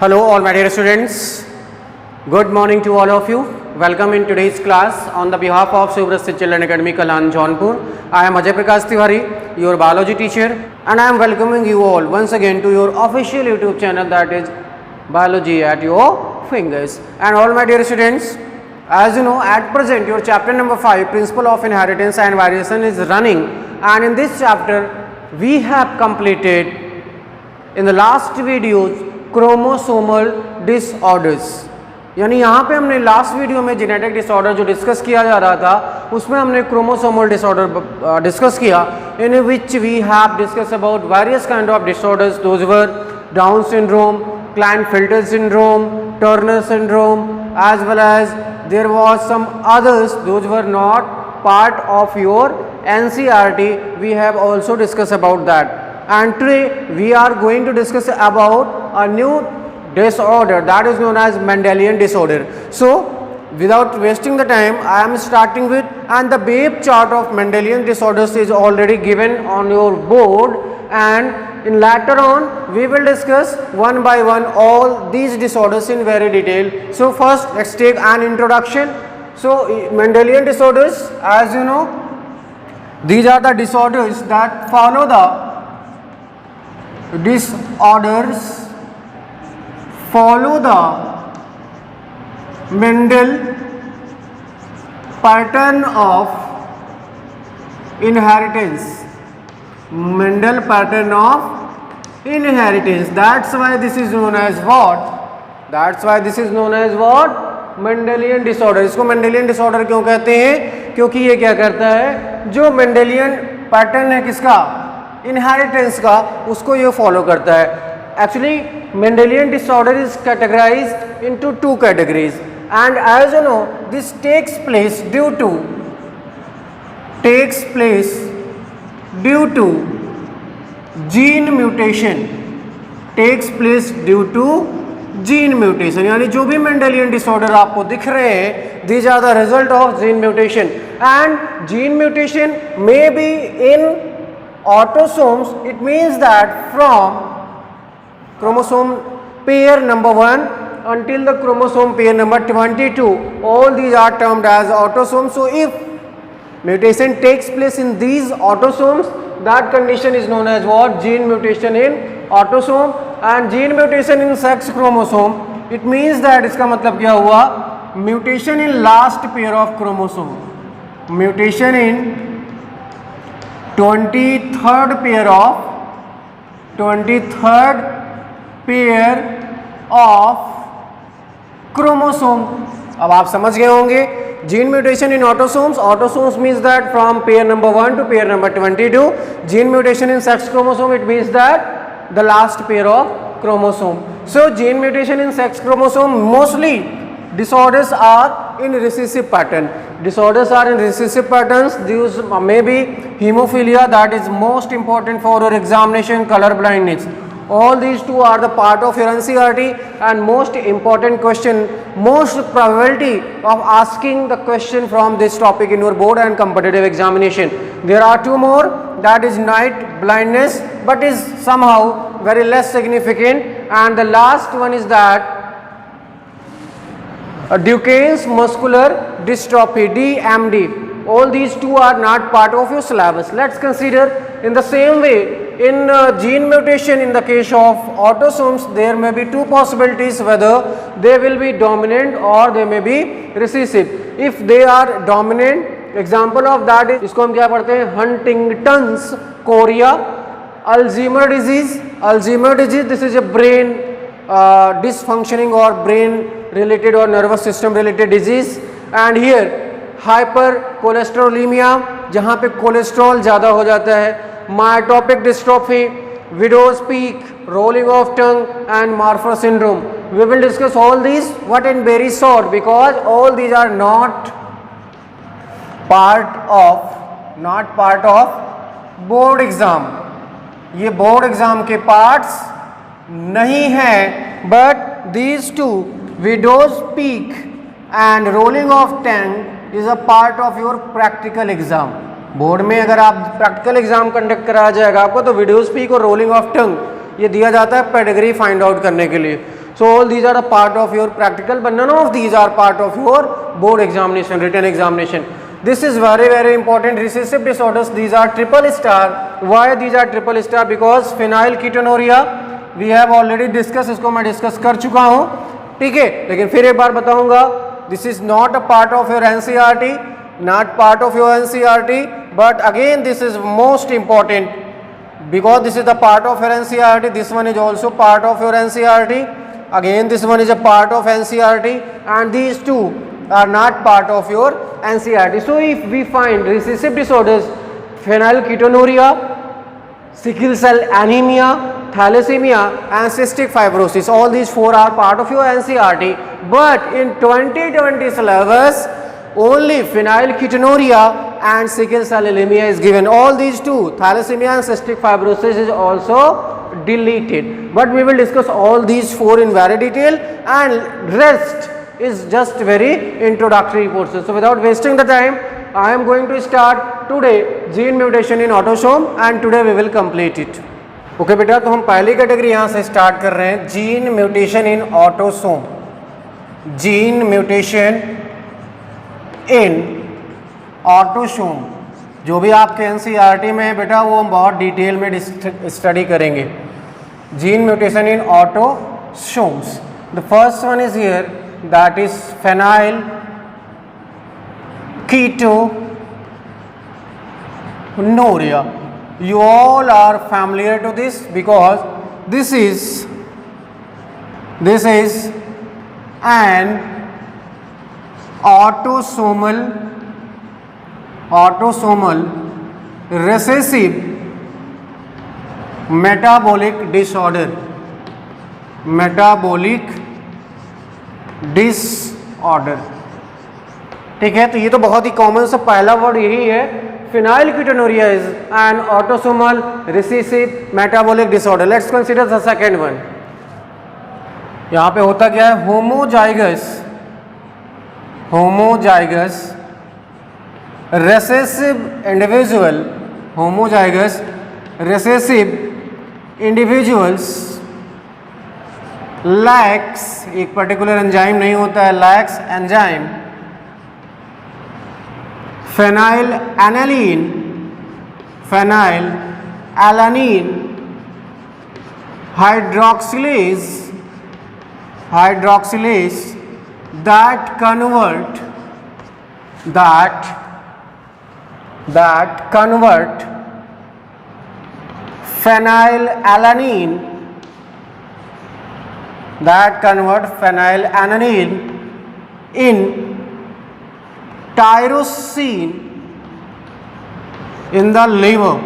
Hello all my dear students, good morning to all of you. Welcome in today's class on the behalf of Subrasthi Children Academy Kalan Jaunpur. I am Ajay Prakash Tiwari, your biology teacher, and I am welcoming you all once again to your official YouTube channel, that is Biology at Your Fingers. And all my dear students, as you know, at present your chapter number 5, Principle of Inheritance and Variation, is running, and in this chapter we have completed in the last videos chromosomal disorders, यानी यहाँ पे हमने last video में genetic disorder जो discuss किया जा रहा था उसमें हमने क्रोमोसोमल डिसऑर्डर डिस्कस किया, in which we have discuss about various kind of disorders. Those were Down syndrome, Klinefelter syndrome, Turner syndrome, as well as there was some others, those were not part of your NCERT. We have also discussed about that. And today we are going to discuss about a new disorder that is known as Mendelian disorder. So without wasting the time, I am starting with, and the Babe chart of Mendelian disorders is already given on your board, and in later on we will discuss one by one all these disorders in very detail. So first let's take an introduction. So Mendelian disorders, as you know, these are the disorders that follow the Mendel pattern of inheritance. Mendel pattern of inheritance. That's why this is known as what? That's why this is known as what? Mendelian disorder. इसको Mendelian disorder क्यों कहते हैं? क्योंकि ये क्या करता है, जो मेंडेलियन पैटर्न है किसका, इनहेरिटेंस का, उसको ये फॉलो करता है. Actually Mendelian disorder is categorized into two categories, and as you know this takes place due to gene mutation. Takes place due to gene mutation, यानी जो भी मेंडेलियन डिसऑर्डर आपको दिख रहे हैं, these are the result of gene mutation. And gene mutation may be in autosomes. It means that from chromosome pair number 1 until the chromosome pair number 22, all these are termed as autosomes. So if mutation takes place in these autosomes, that condition is known as what? Gene mutation in autosome. And gene mutation in sex chromosome, it means that, इसका मतलब क्या हुआ, mutation in last pair of chromosome, mutation in 23rd pair of chromosome. अब आप समझ गए होंगे, gene mutation in autosomes means that from pair number 1 to pair number 22. Gene mutation in sex chromosome, it means that the last pair of chromosome. So gene mutation in sex chromosome, mostly disorders are in recessive pattern. Disorders are in recessive patterns. These may be hemophilia, that is most important for your examination, color blindness. All these two are the part of your NCERT, and most important question, most probability of asking the question from this topic in your board and competitive examination. There are two more, that is night blindness, but is somehow very less significant, and the last one is that Duchenne's muscular dystrophy, DMD. All these two are not part of your syllabus. Let's consider in the same way, in gene mutation in the case of autosomes, there may be two possibilities, whether they will be dominant or they may be recessive. If they are dominant, example of that is, इसको हम क्या पढ़ते हैं, Huntington's chorea, Alzheimer disease. This is a brain dysfunctioning or brain related or nervous system related disease. And here hypercholesterolemia, जहाँ पे cholesterol ज़्यादा हो जाता है, myotonic dystrophy, widow's peak, rolling of tongue, and Marfan syndrome. We will discuss all these, what in very short, because all these are not part of board exam. ये board exam के parts नहीं हैं, but these two, widow's peak and rolling of tongue, is a part of your practical exam. Board में अगर आप practical exam conduct कराया जाएगा आपको, तो विडोज पीक और रोलिंग ऑफ टंग ये दिया जाता है पेडिग्री फाइंड आउट करने के लिए. So all these are a part of your practical, but none of these are part of your board examination, written examination. This is very very important. Recessive disorders, these are triple star. Why these are triple star? Because phenylketonuria we have already discussed, इसको मैं discuss कर चुका हूँ, ठीक है, लेकिन फिर एक बार बताऊंगा. This is not a part of your NCERT, not part of your NCERT, but again this is most important because this is the part of your NCERT. This one is also part of your NCERT. Again this one is a part of NCERT, and these two are not part of your NCERT. So if we find recessive disorders, phenylketonuria, sickle cell anemia, thalassemia and cystic fibrosis, all these four are part of your NCERT, but in 2020 syllabus only phenylketonuria and sickle cell anemia is given. All these two, thalassemia and cystic fibrosis, is also deleted, but we will discuss all these four in very detail, and rest is just very introductory portion. So without wasting the time, I am going to start today gene mutation in autosome, and today we will complete it. Okay बेटा, तो हम पहली category यहाँ से start कर रहे हैं, gene mutation in autosome. Gene mutation in autosome जो भी आपके एनसीईआरटी में है बेटा, वो हम बहुत डिटेल में स्टडी करेंगे. Gene mutation in autosomes. The first one is here, that is phenylketonuria. You all are familiar to this because this is an autosomal recessive metabolic disorder. ठीक है, तो ये तो बहुत ही कॉमन सा पहला वर्ड यही है. Phenylketonuria is an autosomal recessive metabolic disorder. Let's consider the second one. यहाँ पे होता क्या है, homozygous recessive individuals lacks एक पर्टिकुलर एंजाइम नहीं होता है, lacks enzyme phenylalanine hydroxylase that convert phenylalanine in tyrosine in the liver.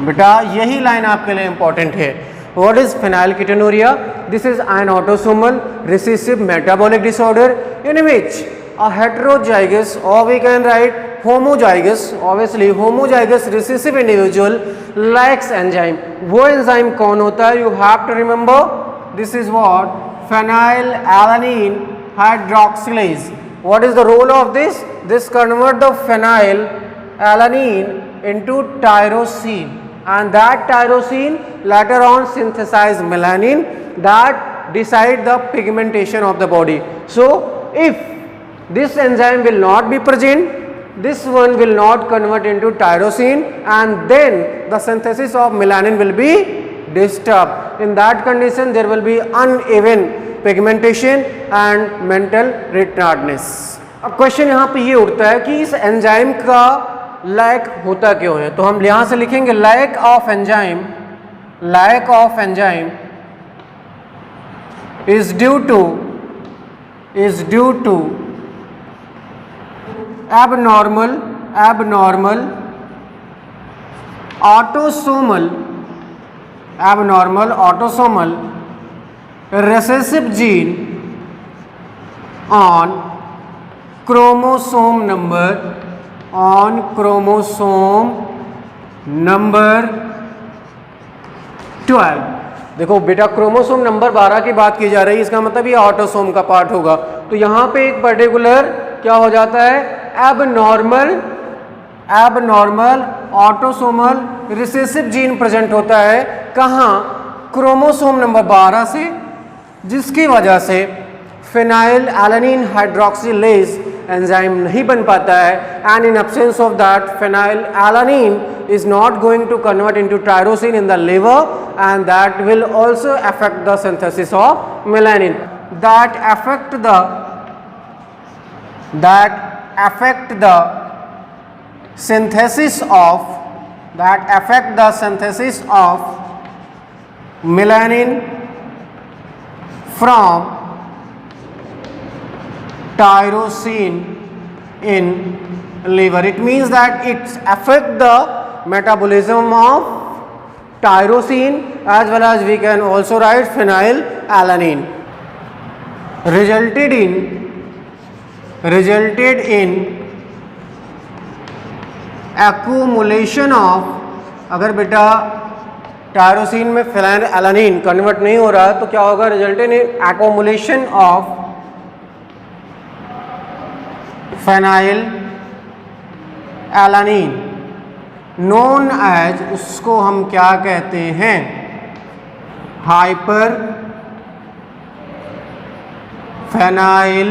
बेटा यही लाइन आपके लिए इंपॉर्टेंट है. What is phenylketonuria? This is an autosomal recessive metabolic disorder in which a heterozygous, or we can write homozygous, obviously homozygous recessive individual lacks enzyme. वो enzyme कौन होता है? You have to remember, this is what phenylalanine hydroxylase. What is the role of this? This convert the phenylalanine into tyrosine, and that tyrosine later on synthesize melanin that decide the pigmentation of the body. So if this enzyme will not be present, this one will not convert into tyrosine, and then the synthesis of melanin will be disturbed. In that condition there will be uneven pigmentation and mental retardedness. अब question यहाँ पे ये उठता है कि इस enzyme का lack होता क्यों है? तो हम यहाँ से लिखेंगे lack of enzyme is due to abnormal autosomal recessive gene on chromosome number 12. देखो बेटा, क्रोमोसोम नंबर 12 की बात की जा रही है, इसका मतलब ये ऑटोसोम का पार्ट होगा. तो यहाँ पे एक पर्टिकुलर क्या हो जाता है, abnormal autosomal recessive gene present होता है. कहाँ? क्रोमोसोम नंबर 12 से, जिसकी वजह से फिनाइल एलानिन हाइड्रोक्सिलेज एंजाइम नहीं बन पाता है, and in absence of that phenyl alanine is not going to convert into tyrosine in the liver, and that will also affect the synthesis of melanin, that affect the synthesis of melanin from tyrosine in liver. It means that it affect the metabolism of tyrosine, as well as we can also write phenylalanine, resulted in accumulation of, अगर बेटा tyrosine में phenylalanine convert नहीं हो रहा है तो क्या होगा, resulted in accumulation of phenylalanine known as, उसको हम क्या कहते हैं, हाइपर फेनाइल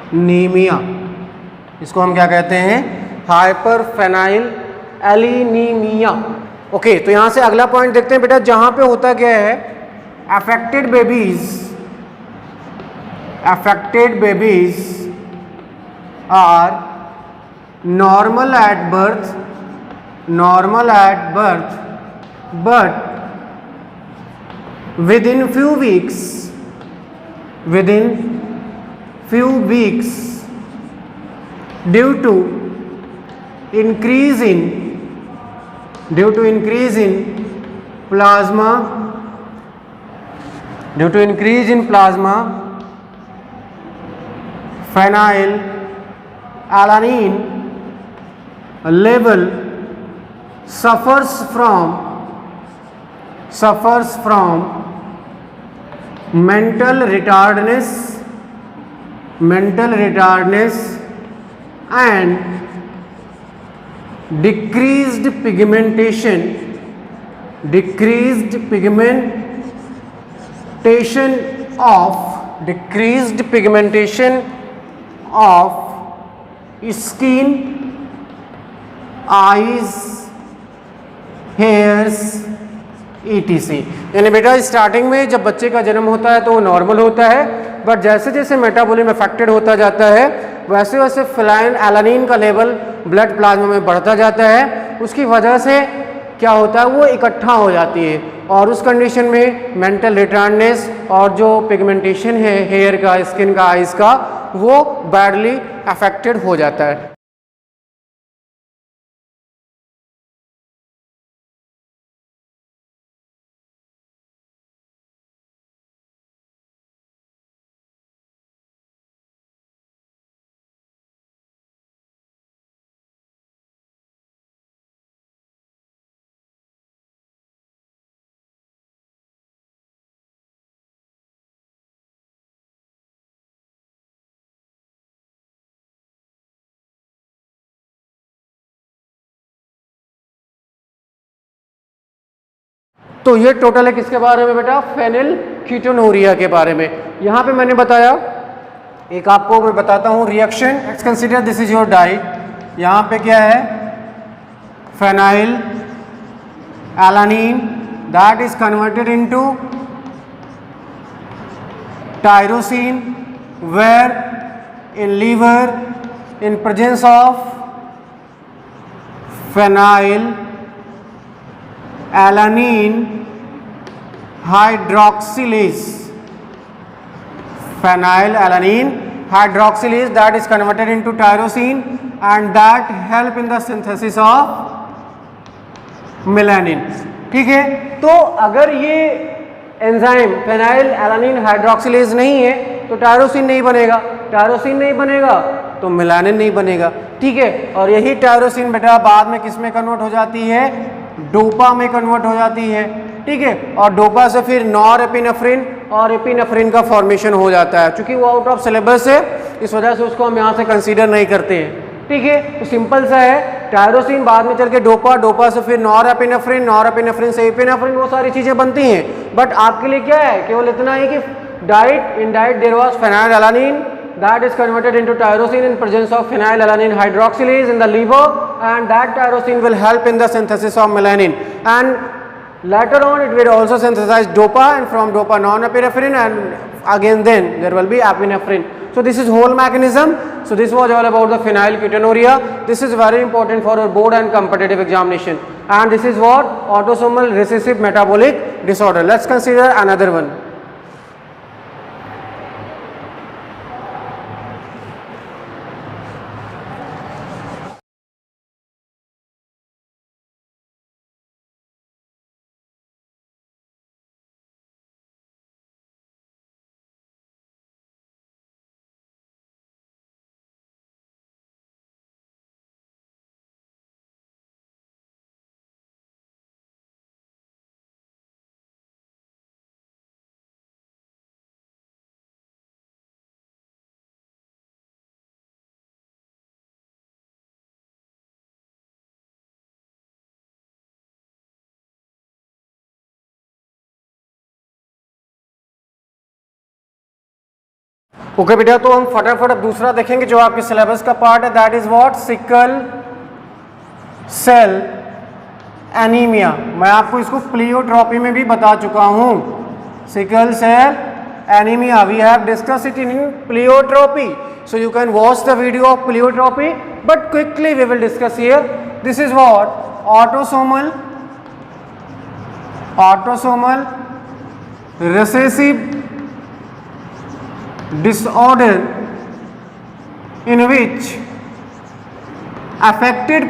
एलीनीमिया। इसको हम क्या कहते हैं, हाइपर फेनाइल एलीनीमिया। ओके, तो यहां से अगला पॉइंट देखते हैं बेटा, जहां पे होता क्या है, affected babies are normal at birth, but within few weeks due to increase in plasma phenylalanine level suffers from mental retardedness and decreased pigmentation of skin, eyes, hairs, etc. यानी बेटा स्टार्टिंग में जब बच्चे का जन्म होता है तो वो नॉर्मल होता है, बट जैसे जैसे मेटाबॉलिज्म अफेक्टेड होता जाता है वैसे वैसे फिनाइलएलानिन का लेवल ब्लड प्लाज्मा में बढ़ता जाता है। उसकी वजह से क्या होता है, वो इकट्ठा हो जाती है, और उस कंडीशन में मेंटल रिटार्डनेस और जो पिगमेंटेशन है हेयर का, स्किन का, आइज का, वो बैडली अफेक्टेड हो जाता है। तो ये टोटल है किसके बारे में बेटा, फेनिलकीटोनुरिया के बारे में। यहाँ पे मैंने बताया, एक आपको मैं बताता हूँ reaction. Let's consider this is your diet. यहाँ पे क्या है, phenylalanine that is converted into tyrosine, where in liver in presence of phenylalanine hydroxylase, phenylalanine hydroxylase that is converted into tyrosine and that help in the synthesis of melanin। ठीक है, तो अगर ये enzyme फेनाइलएलानिन hydroxylase नहीं है तो tyrosine नहीं बनेगा, टायरोसिन नहीं बनेगा तो मेलानिन नहीं बनेगा। ठीक है, और यही टायरोसिन बेटा बाद में किस में कन्वर्ट हो जाती है, डोपा में कन्वर्ट हो जाती है। ठीक है, और डोपा से फिर नॉरएपिनेफ्रिन और एपिनेफ्रिन का फॉर्मेशन हो जाता है। चूंकि वो आउट ऑफ सिलेबस है इस वजह से उसको हम यहाँ से कंसीडर नहीं करते हैं। ठीक है, तो सिंपल सा है, टायरोसिन बाद में चल के डोपा, डोपा से फिर नॉरएपिनेफ्रिन, नॉरएपिनेफ्रिन से एपिनेफ्रिन, वो सारी चीजें बनती हैं। बट आपके लिए क्या है, केवल इतना ही कि diet, in diet there was phenylalanine that is converted into tyrosine in presence of phenylalanine hydroxylase in the liver, and that tyrosine will help in the synthesis of melanin, and later on it will also synthesize dopa, and from dopa norepinephrine, and again then there will be epinephrine. So this is whole mechanism. So this was all about the phenylketonuria. This is very important for your board and competitive examination, and this is what autosomal recessive metabolic disorder. Let's consider another one. Okay बेटा, तो हम फटाफट दूसरा देखेंगे जो आपके syllabus का part है, that is what, sickle cell anaemia. मैं आपको इसको प्लियोट्रॉपी में भी बता चुका हूं। Sickle cell anaemia, we have discuss it in pleiotropy, so you can watch the video of pleiotropy, but quickly we will discuss here. This is what, autosomal recessive disorder in which affected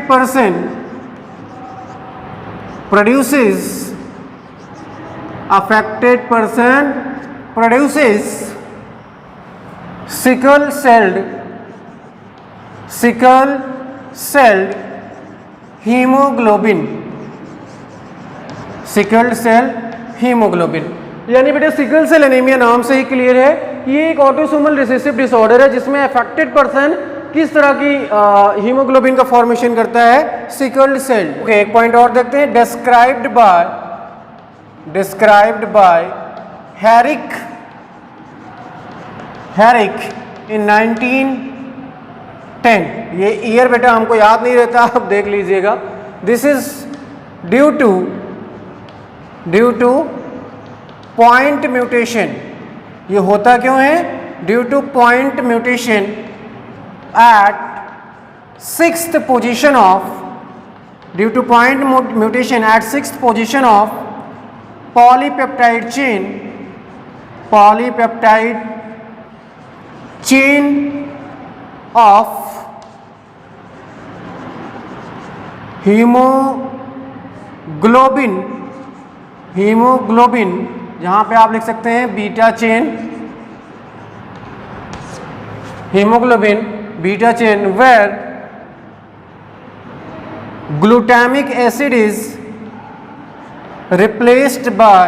person produces sickle celled hemoglobin, sickled cell haemoglobin. यानी बेटा sickle cell anaemia नाम से ही clear है कि ये एक autosomal recessive disorder है जिसमें अफेक्टेड पर्सन किस तरह की हीमोग्लोबिन का फॉर्मेशन करता है, सिकल्ड सेल। ओके, एक पॉइंट और देखते हैं, described by Herrick in 1910। ये ईयर बेटा हमको याद नहीं रहता, आप देख लीजिएगा। This is due to point mutation. ये होता क्यों है, due to point mutation at 6th position of polypeptide chain of hemoglobin, जहां पे आप लिख सकते हैं beta chain, hemoglobin beta chain, where glutamic acid is replaced by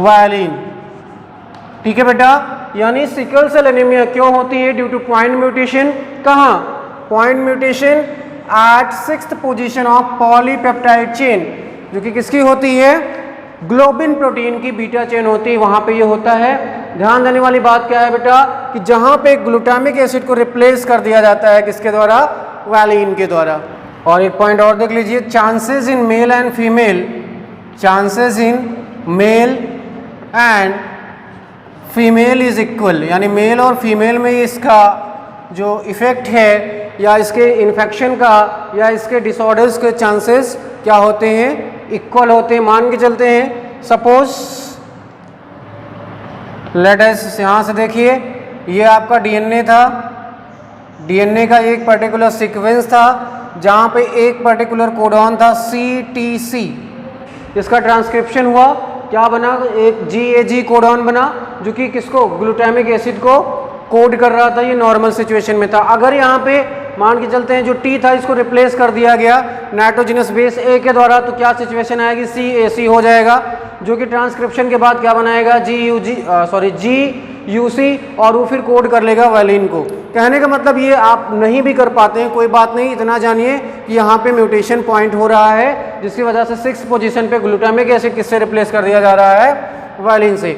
valine। ठीक है बेटा, यानी सिकल सेल एनीमिया क्यों होती है, ड्यू टू पॉइंट म्यूटेशन। कहाँ, point mutation at 6th position of polypeptide chain, जो कि किसकी होती है, ग्लोबिन प्रोटीन की बीटा चेन होती है, वहां पे ये होता है। ध्यान देने वाली बात क्या है बेटा, कि जहां पे ग्लूटामिक एसिड को रिप्लेस कर दिया जाता है किसके द्वारा, वैलिन के द्वारा। और एक पॉइंट और देख लीजिए, chances in male and female is equal, यानी मेल और फीमेल में इसका जो इफेक्ट है या इसके इन्फेक्शन का या इसके डिसऑर्डर्स के चांसेस क्या होते हैं, इक्वल होते हैं। मान के चलते हैं, सपोज लेट अस, यहाँ से देखिए ये आपका डीएनए था, डीएनए का एक पर्टिकुलर सीक्वेंस था जहाँ पे एक पर्टिकुलर कोडॉन था CTC, इसका ट्रांसक्रिप्शन हुआ, क्या बना, एक GAG कोडॉन बना जो कि किसको, ग्लूटामिक एसिड को कोड कर रहा था। ये नॉर्मल सिचुएशन में था। अगर यहाँ पे मान के चलते हैं जो T था इसको रिप्लेस कर दिया गया नाइट्रोजनस बेस A के द्वारा, तो क्या सिचुएशन आएगी, CAC हो जाएगा, जो कि ट्रांसक्रिप्शन के बाद क्या बनाएगा, GUC, और वो फिर कोड कर लेगा वैलिन को। कहने का मतलब ये आप नहीं भी कर पाते हैं, कोई बात नहीं, इतना जानिए कि यहाँ पे म्यूटेशन पॉइंट हो रहा है, जिसकी वजह से 6th पोजीशन पे ग्लूटामिक एसिड किससे रिप्लेस कर दिया जा रहा है, वैलिन से।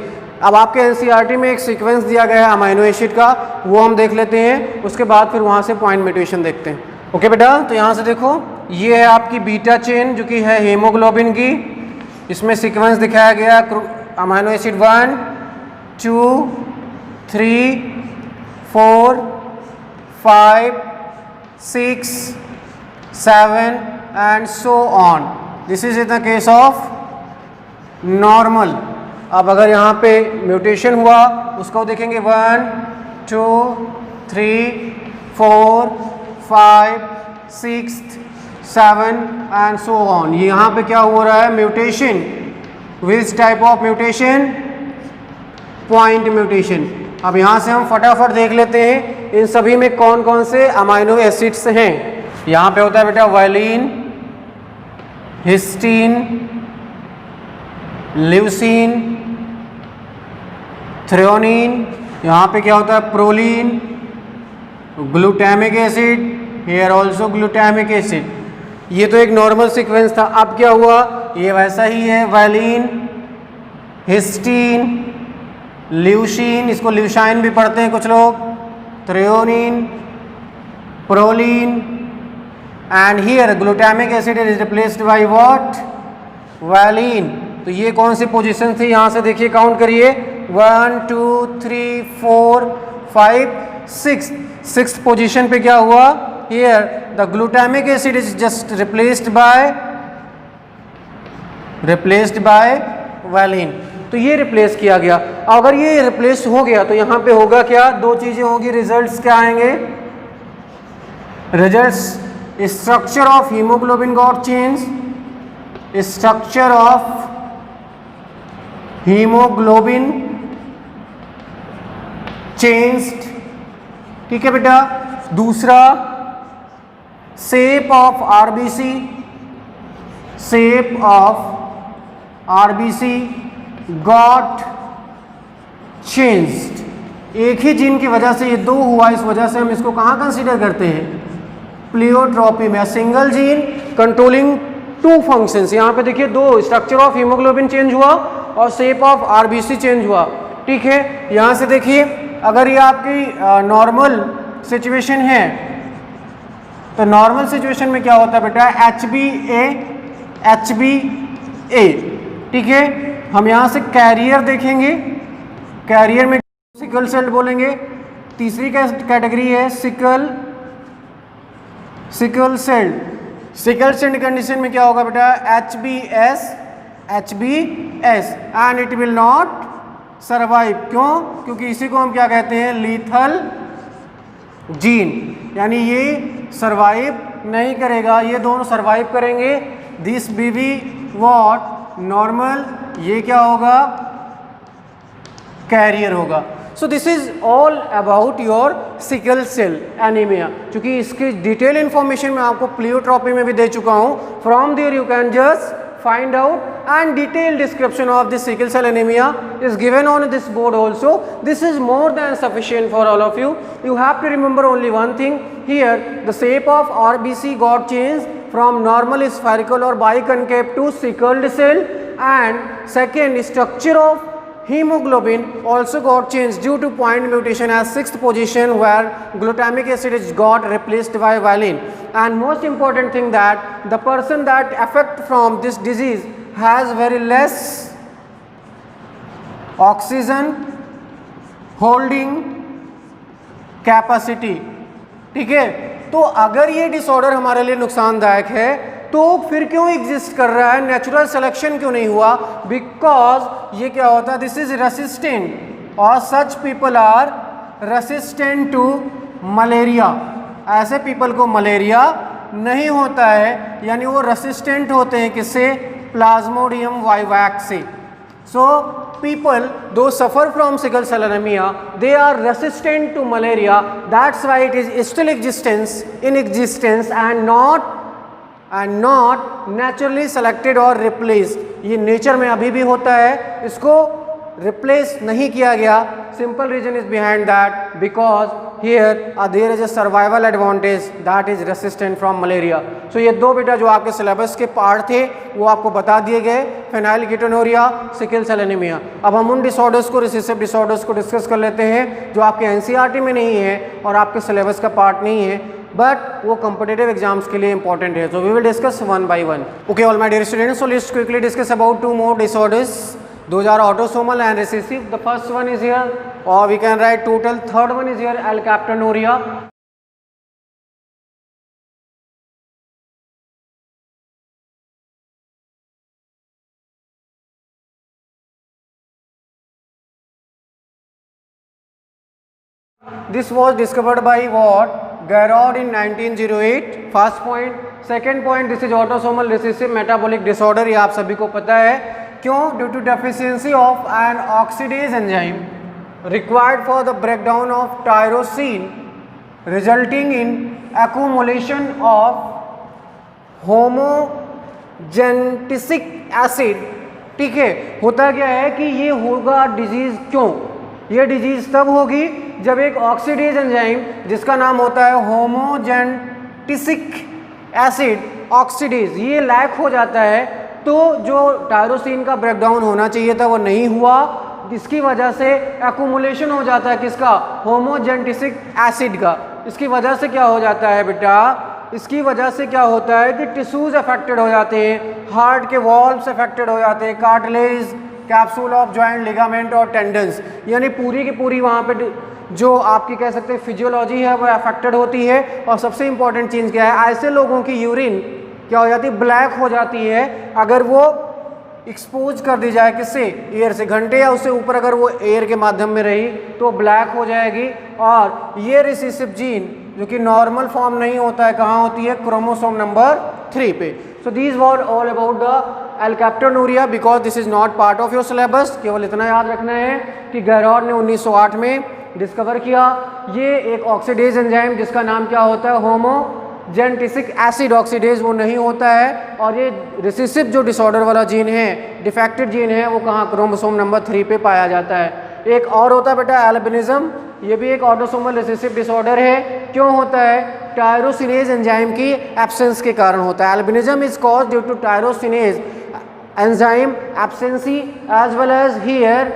अब आपके एनसीईआरटी में एक सीक्वेंस दिया गया है अमाइनो एसिड का, वो हम देख लेते हैं, उसके बाद फिर वहाँ से पॉइंट म्यूटेशन देखते हैं। ओके बेटा, तो यहाँ से देखो ये है आपकी बीटा चेन जो कि है हीमोग्लोबिन की, इसमें सीक्वेंस दिखाया गया amino acid 1 2 3 4 5 6 7 and so on. This is in the case of normal. अब अगर यहाँ पे म्यूटेशन हुआ उसको देखेंगे 1 2 3 4 5 6 7 and so on. ये यहाँ पे क्या हो रहा है, mutation. Which type of mutation, point mutation. अब यहाँ से हम फटाफट देख लेते हैं इन सभी में कौन कौन से अमाइनो एसिड्स हैं। यहाँ पे होता है बेटा वैलिन, हिस्टीन, ल्यूसीन, थ्रेओनिन, यहाँ पे क्या होता है proline, glutamic acid, here also glutamic acid. ये तो एक नॉर्मल सीक्वेंस था। अब क्या हुआ, ये वैसा ही है, वैलिन, हिस्टीन, ल्यूसीन, इसको ल्यूशाइन भी पढ़ते हैं कुछ लोग, threonine, proline, and here glutamic acid is replaced by what, valine. तो ये कौन सी पोजीशन थी, यहाँ से देखिए काउंट करिए, 1 2 3 4 5 6, 6th पोजीशन पे क्या हुआ, here the glutamic acid is just replaced by valine. तो ये रिप्लेस किया गया। अगर ये रिप्लेस हो गया तो यहाँ पे होगा क्या, दो चीजें होगी, रिजल्ट्स क्या आएंगे, results structure of haemoglobin got change, structure of haemoglobin changed, ठीक है बेटा। दूसरा shape of RBC, shape of RBC got changed. एक ही जीन की वजह से ये दो हुआ, इस वजह से हम इसको कहाँ कंसीडर करते हैं, प्लियोट्रॉपी में। Single gene controlling two functions. यहाँ पे देखिए दो, स्ट्रक्चर ऑफ हीमोग्लोबिन चेंज हुआ और शेप ऑफ आरबीसी चेंज हुआ, ठीक है। यहाँ से देखिए अगर ये आपकी नॉर्मल सिचुएशन है तो नॉर्मल सिचुएशन में क्या होता है बेटा, HbA, ठीक है। हम यहाँ से कैरियर देखेंगे, कैरियर में सिकल सेल बोलेंगे। तीसरी कैटेगरी है sickle cell. Sickle cell condition में क्या होगा बेटा, HbS and it will not survive. क्यों, क्योंकि इसी को हम क्या कहते हैं, लीथल जीन, यानी ये सर्वाइव नहीं करेगा, ये दोनों सर्वाइव करेंगे। दिस बीवी वॉट नॉर्मल, ये क्या होगा, कैरियर होगा। So this is all about your sickle cell anaemia. क्योंकि इसकी डिटेल इंफॉर्मेशन मैं आपको प्लियोट्रॉपी में भी दे चुका हूँ। From there you can just find out, and detailed description of this sickle cell anemia is given on this board also. This is more than sufficient for all of you. You have to remember only one thing here, the shape of RBC got changed from normal spherical or biconcave to sickled cell, and second, structure of hemoglobin also got changed due to point mutation as 6th position where glutamic acid is got replaced by valine. And most important thing that the person that affect from this disease has very less oxygen holding capacity, ठीक है। तो अगर ये disorder हमारे लिए नुकसानदायक है तो फिर क्यों एग्जिस्ट कर रहा है, नेचुरल सिलेक्शन क्यों नहीं हुआ, बिकॉज ये क्या होता है, दिस इज रेसिस्टेंट और such people are resistant to malaria. ऐसे पीपल को मलेरिया नहीं होता है, यानी वो रेसिस्टेंट होते हैं किससे, प्लाज्मोडियम वाइवैक्स से। So people those suffer from sickle cell anemia, they are resistant to malaria. That's why it is still in existence and not naturally selected or replaced. ये नेचर में अभी भी होता है, इसको रिप्लेस नहीं किया गया. Simple reason is behind that because here there is a survival advantage that is resistant from malaria. So ये दो बेटा जो आपके सिलेबस के पार्ट थे वो आपको बता दिए गए, फेनाइलकीटोनुरिया, सिकल सेल एनीमिया. अब हम उन डिसऑर्डर्स को, रिसेसिव डिसऑर्डर्स को डिस्कस कर लेते हैं जो आपके एनसीईआरटी में नहीं है और आपके सिलेबस का पार्ट नहीं है, बट वो कॉम्पिटिटिव एग्जाम्स के लिए इंपॉर्टेंट है. So we will discuss one by one. Okay all my dear students, so let's quickly discuss about two more disorders. Those are autosomal and recessive. The first one is here, or we can write total. Third one is here, alkaptonuria. This was discovered by what? Garrod in 1908. First point. Second point, this is autosomal recessive metabolic disorder. ये आप सभी को पता है. क्यों? Due to deficiency of an oxidase enzyme required for the breakdown of tyrosine resulting in accumulation of homogentisic acid. ठीक है, होता क्या है कि ये होगा डिजीज. क्यों? ये डिजीज तब होगी जब एक ऑक्सीडेज एंजाइम जिसका नाम होता है होमोजेंटिसिक एसिड ऑक्सीडेज, ये लैक हो जाता है. तो जो टायरोसिन का ब्रेकडाउन होना चाहिए था वो नहीं हुआ, इसकी वजह से एक्यूमुलेशन हो जाता है किसका? होमोजेंटिसिक एसिड का. इसकी वजह से क्या हो जाता है बेटा? इसकी वजह से क्या होता है कि टिश्यूज अफेक्टेड हो जाते हैं, हार्ट के वॉल्व्स अफेक्टेड हो जाते हैं, cartilage, capsule of joint, ligament और टेंडन्स, यानी पूरी की पूरी वहाँ पे जो आपकी कह सकते हैं फिजियोलॉजी है वो अफेक्टेड होती है. और सबसे इंपॉर्टेंट चीज़ क्या है? ऐसे लोगों की यूरिन क्या हो जाती है? ब्लैक हो जाती है अगर वो एक्सपोज कर दी जाए किससे? एयर से. घंटे या उससे ऊपर अगर वो एयर के माध्यम में रही तो ब्लैक हो जाएगी. और ये रिसेसिव जीन जो कि नॉर्मल फॉर्म नहीं होता है, कहाँ होती है? क्रोमोसोम नंबर 3 पे. So these were all about the alkaptonuria because this is not part of your syllabus. केवल इतना याद रखना है कि गैरॉड ने 1908 में डिस्कवर किया. ये एक ऑक्सीडेज एंजाइम जिसका नाम क्या होता है? होमोजेंटिसिक एसिड ऑक्सीडेज, वो नहीं होता है. और ये रिसेसिव जो डिसऑर्डर वाला जीन है, डिफेक्टेड जीन है, वो कहाँ? क्रोमोसोम नंबर 3 पे पाया जाता है. एक और होता है बेटा एल्बिनिज्म. ये भी एक ऑटोसोमल रिसेसिव डिसऑर्डर है. क्यों होता है? टायरोसिनेज एंजाइम की एब्सेंस के कारण होता है. Albinism is caused due to tyrosinase enzyme absence as well as here.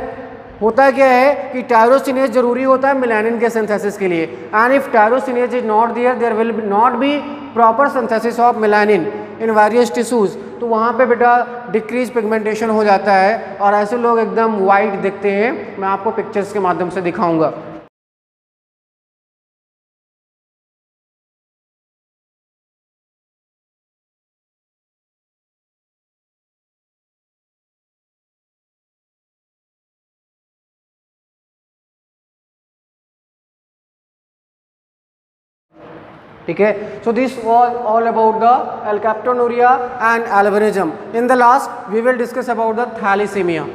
होता क्या है कि टायरोसिनेज जरूरी होता है मेलानिन के सिंथेसिस के लिए. And if tyrosinase is not there will not be proper synthesis of melanin in various tissues. तो वहाँ पे बेटा डिक्रीज पिगमेंटेशन हो जाता है और ऐसे लोग एकदम वाइट दिखते हैं. मैं आपको पिक्चर्स के माध्यम से दिखाऊंगा. ठीक है. So this was all about the alkaptonuria and albinism. In the last we will discuss about the thalassemia.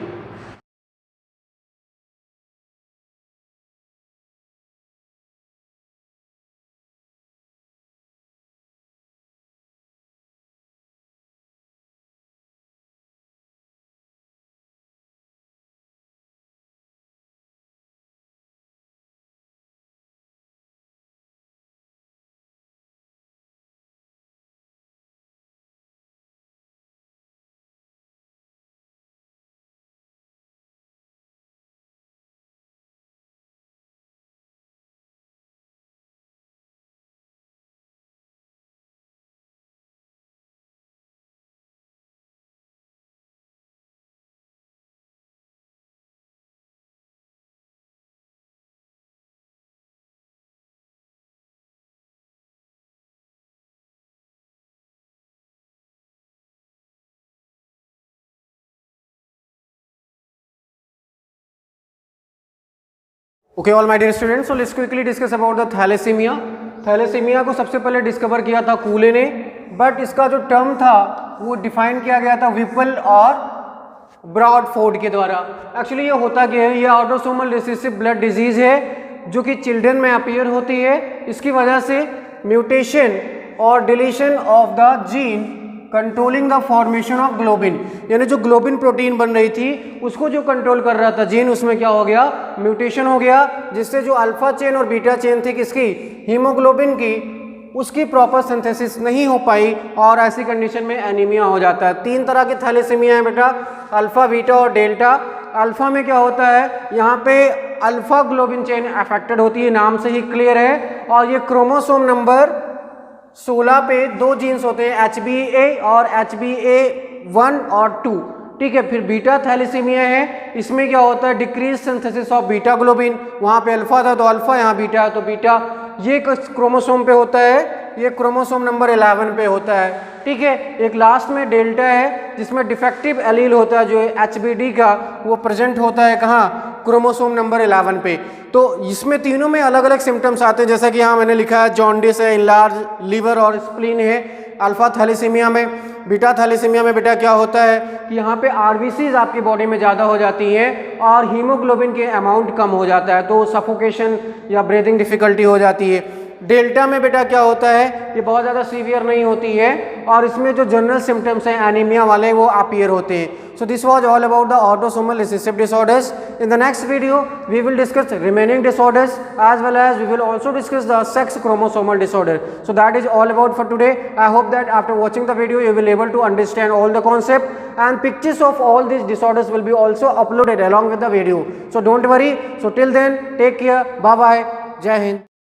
Okay all my dear students, so let's quickly discuss about the thalassemia. Thalassemia को सबसे पहले discover किया था कूले ने, but इसका जो term था वो डिफाइन किया गया था विपल और ब्रॉडफोर्ड के द्वारा। एक्चुअली ये होता क्या है, ये ऑटोसोमल रिसेसिव ब्लड डिजीज है जो कि चिल्ड्रन में अपीयर होती है। इसकी वजह से म्यूटेशन और deletion of the gene controlling the formation of globin, यानी जो ग्लोबिन प्रोटीन बन रही थी उसको जो कंट्रोल कर रहा था जीन, उसमें क्या हो गया, म्यूटेशन हो गया, जिससे जो अल्फा चेन और बीटा चेन थी किसकी, हीमोग्लोबिन की, उसकी प्रॉपर सिंथेसिस नहीं हो पाई और ऐसी कंडीशन में एनीमिया हो जाता है। 3 तरह की थैलेसीमिया है बेटा, अल्फा, बीटा और डेल्टा। अल्फा में क्या होता है, यहाँ पे अल्फा ग्लोबिन चेन अफेक्टेड होती है, नाम से ही क्लियर है, और ये क्रोमोसोम नंबर 16 पे 2 जीन्स होते हैं, HBA और HBA1 और 2, ठीक है। फिर बीटा थैलेसीमिया है, इसमें क्या होता है, decrease synthesis of beta globin, वहाँ पे अल्फा था तो अल्फा, यहाँ बीटा है तो बीटा। ये क्रोमोसोम पे होता है, ये क्रोमोसोम नंबर 11 पे होता है, ठीक है। एक लास्ट में डेल्टा है जिसमें डिफेक्टिव एलील होता है जो HBD का, वो प्रेजेंट होता है कहाँ, क्रोमोसोम नंबर 11 पे। तो इसमें तीनों में अलग अलग सिम्टम्स आते हैं, जैसा कि यहाँ मैंने लिखा है, जॉन्डिस है, इनलार्ज लीवर और स्प्लीन है अल्फा थैलेसीमिया में। बीटा थैलेसीमिया में बेटा क्या होता है कि यहाँ पे RBCs आपकी बॉडी में ज़्यादा हो जाती हैं और हीमोग्लोबिन के अमाउंट कम हो जाता है, तो सफोकेशन या ब्रीदिंग डिफिकल्टी हो जाती है। डेल्टा में बेटा क्या होता है, ये बहुत ज़्यादा सीवियर नहीं होती है और इसमें जो जनरल सिम्टम्स हैं एनीमिया वाले वो अपीयर होते हैं। So this was all about the autosomal recessive disorders. In the next video, we will discuss remaining disorders as well as we will also discuss the sex chromosomal disorder. So that is all about for today. I hope that after watching the video, you will able to understand all the concept and pictures of all these disorders will be also uploaded along with the video. So don't worry. So till then, take care. Bye bye. Jai Hind.